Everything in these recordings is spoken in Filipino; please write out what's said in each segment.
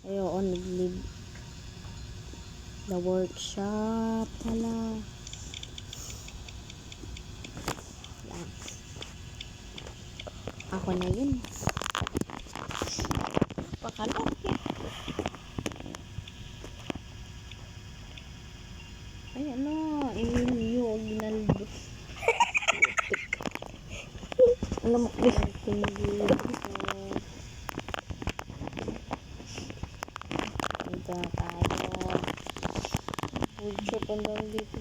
Ay, oo, nag-leave. The workshop pala. Yan. Ako na yun. Pakalaki. Ay, ano? Emilio Aguinaldo. Alam mo, punta tayo. Workshop, ang dami dito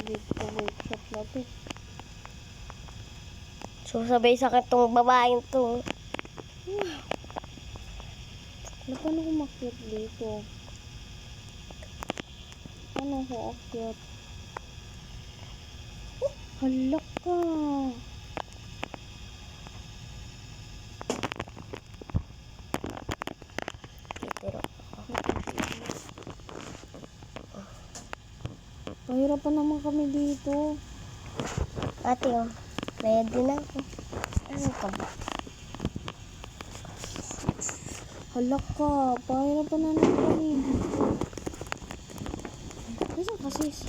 workshop natin. So, sabay sakit tong babaeng to. Paano ko makyat dito? Paano ko akyat? Oh, halak ka. Pero, Pahirapan naman kami dito. ate, oh. Ready na ako. Ano ka ba? Halak ka. Pahirapan na naman kami dito. Nasaan ka, sis?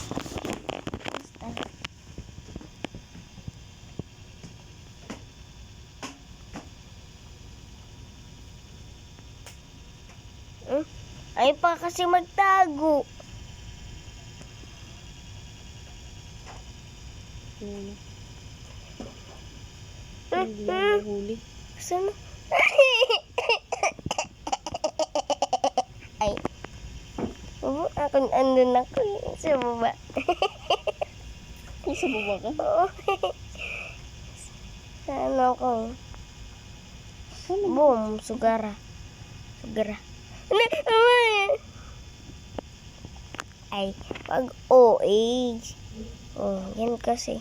Ay pa kasi magtago. Ano? Hindi lang huli. Saan? Ay. Oo, ako andun ako sa baba. Sa baba ka? Oo. Sa ano ko? Ano? Boom, sugara. Sugara. Ay, pag OH. Oh, yan kasi.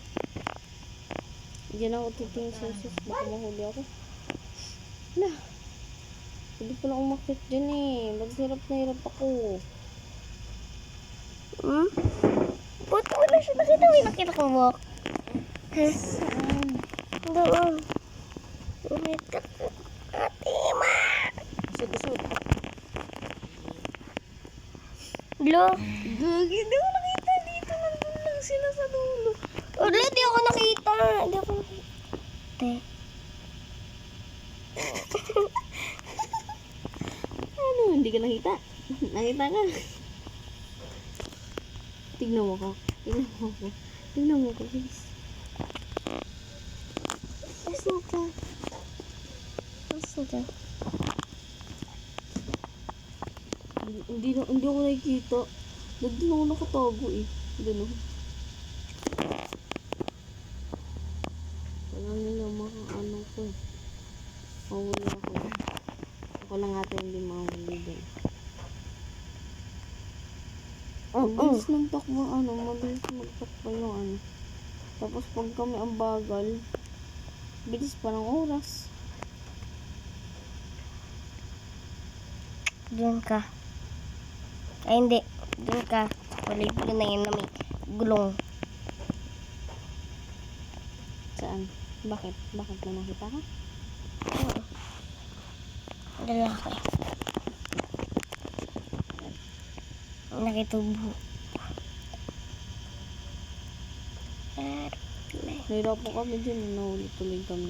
Diyan ako titingin sa sis. Baka mahuli ako. Na. Hindi pa na umakit dyan eh. Maghirap na hirap ako. Buti mo na siya nakita. May nakita ko mo. Saan? Doon. Nakita ko. Ate, ma. Sud-sud. Lo. Gagi, di ko nakita dito. Nandun lang sila sa dulo. Wala, di ako nakita. Di ako nakita. Te. Ano? Hindi ka nakita? Nakita ka? Tignan mo ko. Tignan mo ko. Tignan mo ko, please. Asan ka? Asan ka? Hindi ako nakikita. Doon ako nakatago eh. Doon ako. Wala nila makaano ko eh. Mahuli ako. Ako lang ata hindi mahuli din. Mabilis ng takbo mabilis magtakbo yung ano. Tapos pag kami ang bagal, bilis pa ng oras. Diyan ka. Ay, hindi. Diyan ka. Kulay blue na yun na may gulong. Saan? Bakit? Bakit mo nakita ka? Lalaki. Nakitubo. Nahirapan kami dyan. Nahuli tuloy kami.